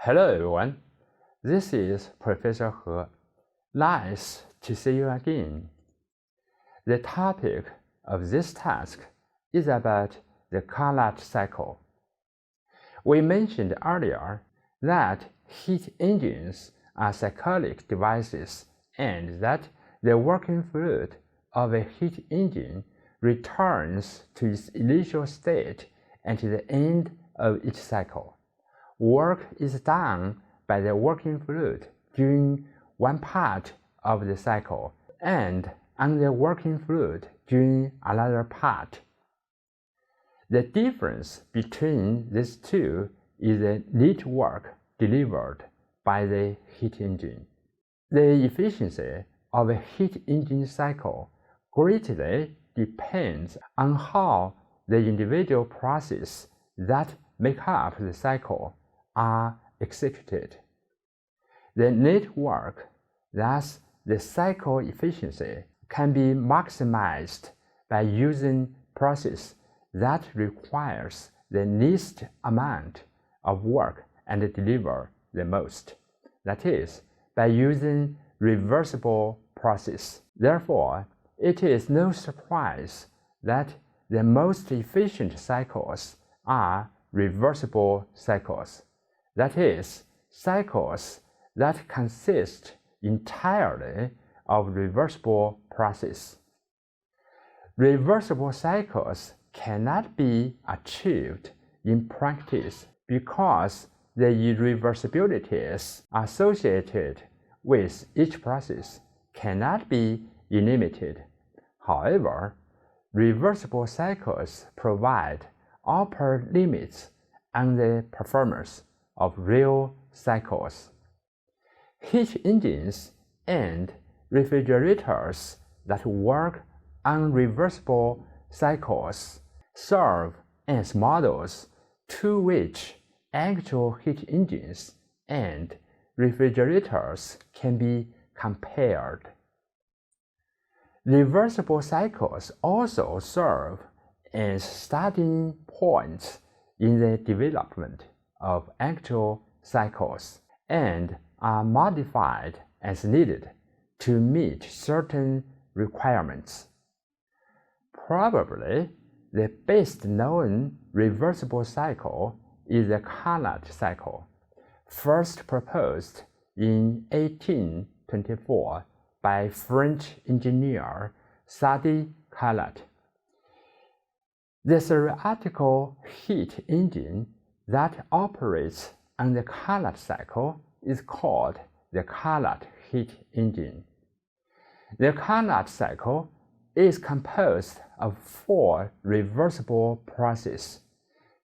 Hello everyone, this is Professor He. Nice to see you again. The topic of this task is about the Carnot cycle. We mentioned earlier that heat engines are cyclic devices and that the working fluid of a heat engine returns to its initial state at the end of each cycle. Work is done by the working fluid during one part of the cycle and on the working fluid during another part. The difference between these two is the net work delivered by the heat engine. The efficiency of a heat engine cycle greatly depends on how the individual processes that make up the cycle are executed. The net work, thus the cycle efficiency, can be maximized by using process that requires the least amount of work and deliver the most. That is, by using reversible process. Therefore, it is no surprise that the most efficient cycles are reversible cycles. That is, cycles that consist entirely of reversible process. Reversible cycles cannot be achieved in practice because the irreversibilities associated with each process cannot be eliminated. However, reversible cycles provide upper limits on the performance of real cycles. Heat engines and refrigerators that work on reversible cycles serve as models to which actual heat engines and refrigerators can be compared. Reversible cycles also serve as starting points in the development of actual cycles and are modified as needed to meet certain requirements. Probably the best known reversible cycle is the Carnot cycle, first proposed in 1824 by French engineer Carnot. The theoretical heat engine that operates on the Carnot cycle is called the Carnot heat engine. The Carnot cycle is composed of 4 reversible processes,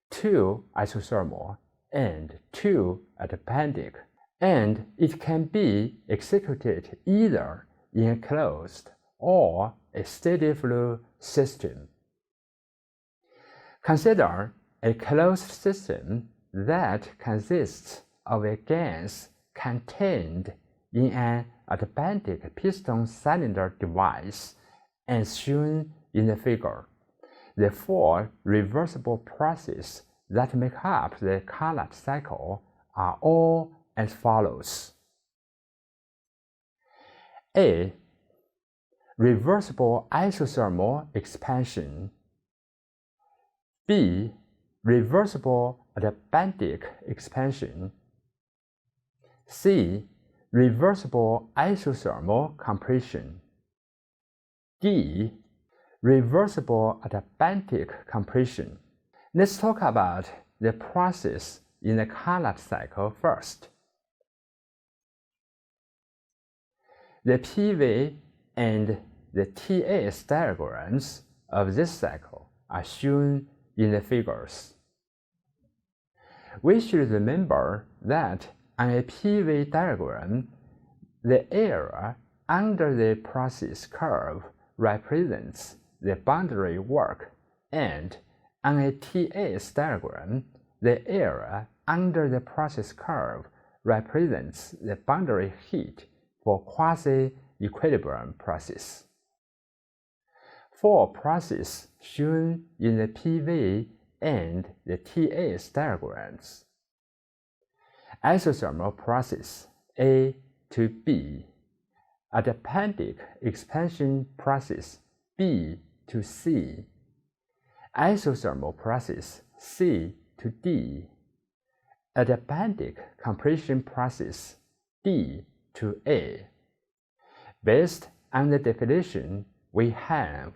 2 isothermal and 2 adiabatic, and it can be executed either in a closed or a steady flow system. Consider a closed system that consists of a gas contained in an adiabatic piston cylinder device as shown in the figure. The 4 reversible processes that make up the Carnot cycle are all as follows. A. Reversible isothermal expansion. B. Reversible adiabatic expansion. C. Reversible isothermal compression. D. Reversible adiabatic compression. Let's talk about the process in the Carnot cycle first. The PV and the TS diagrams of this cycle are shown in the figures. We should remember that on a PV diagram, the area under the process curve represents the boundary work, and on a TS diagram, the area under the process curve represents the boundary heat for quasi-equilibrium process. For processes shown in the PV and the TS diagrams, isothermal process A to B, adiabatic expansion process B to C, isothermal process C to D, adiabatic compression process D to A. Based on the definition we have.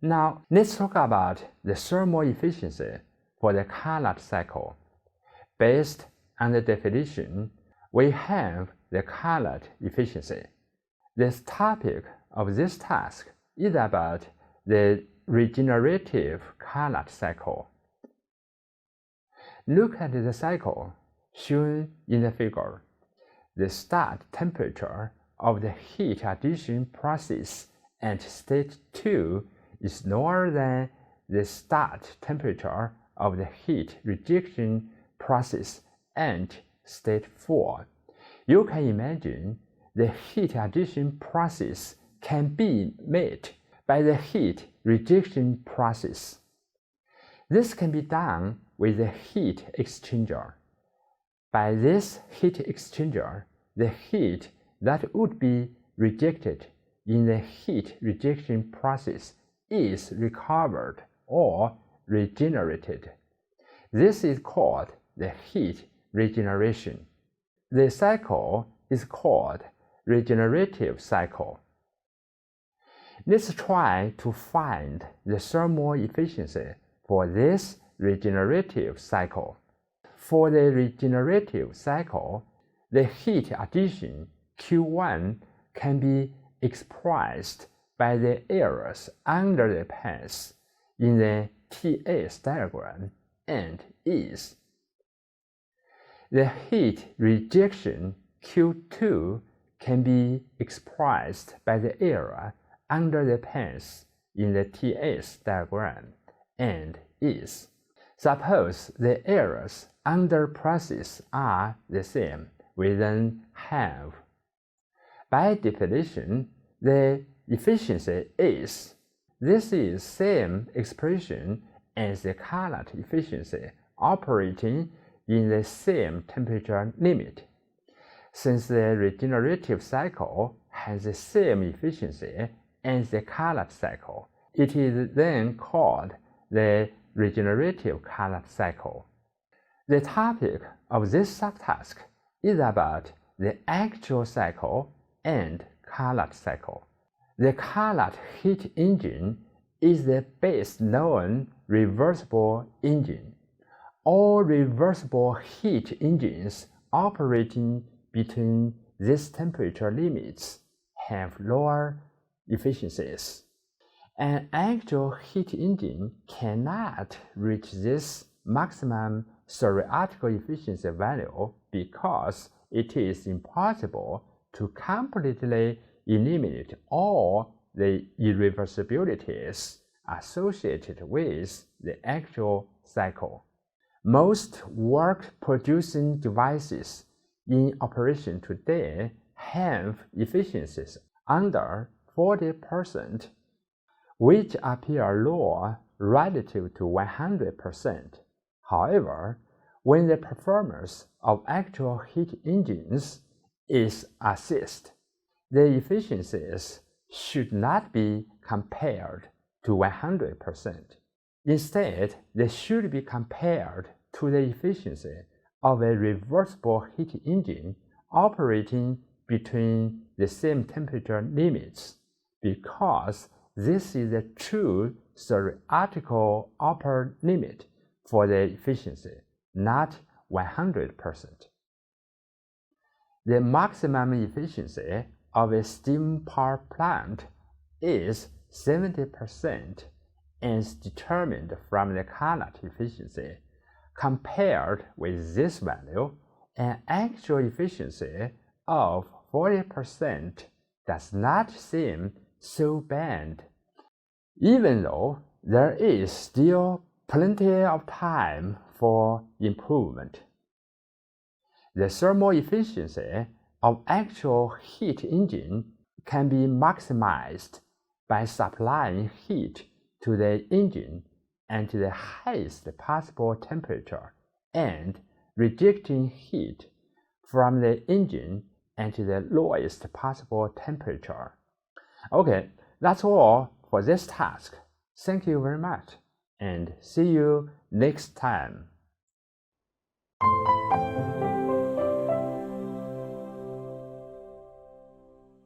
Now, let's talk about the thermal efficiency for the Carnot cycle. Based on the definition, we have the Carnot efficiency. The topic of this task is about the regenerative Carnot cycle. Look at the cycle shown in the figure. The start temperature of the heat addition process at state 2 is lower than the start temperature of the heat rejection process at state 4. You can imagine the heat addition process can be met by the heat rejection process. This can be done with the heat exchanger. By this heat exchanger, the heat that would be rejected in the heat rejection process is recovered or regenerated. This is called the heat regeneration. The cycle is called regenerative cycle. Let's try to find the thermal efficiency for this regenerative cycle. For the regenerative cycle, the heat addition Q1 can be expressed by the areas under the pass in the TS diagram and is. The heat rejection Q2 can be expressed by the area under the pass in the TS diagram and is. Suppose the areas under passes are the same, we then have. By definition, the efficiency is. This is same expression as the Carnot efficiency operating in the same temperature limit. Since the regenerative cycle has the same efficiency as the Carnot cycle, it is then called the regenerative Carnot cycle. The topic of this subtask is about the actual cycle and Carnot cycle. The Carnot heat engine is the best known reversible engine. All reversible heat engines operating between these temperature limits have lower efficiencies. An actual heat engine cannot reach this maximum theoretical efficiency value because it is impossible to completely eliminate all the irreversibilities associated with the actual cycle. Most work-producing devices in operation today have efficiencies under 40%, which appear low relative to 100%. However, when the performance of actual heat engines is assessed, the efficiencies should not be compared to 100%. Instead, they should be compared to the efficiency of a reversible heat engine operating between the same temperature limits, because this is the true theoretical upper limit for the efficiency, not 100%. The maximum efficiency of a steam power plant is 70% as determined from the Carnot efficiency. Compared with this value, an actual efficiency of 40% does not seem so bad, even though there is still plenty of time for improvement. The thermal efficiency of actual heat engine can be maximized by supplying heat to the engine at the highest possible temperature and rejecting heat from the engine and to the lowest possible temperature. Okay, that's all for this task. Thank you very much, and see you next time.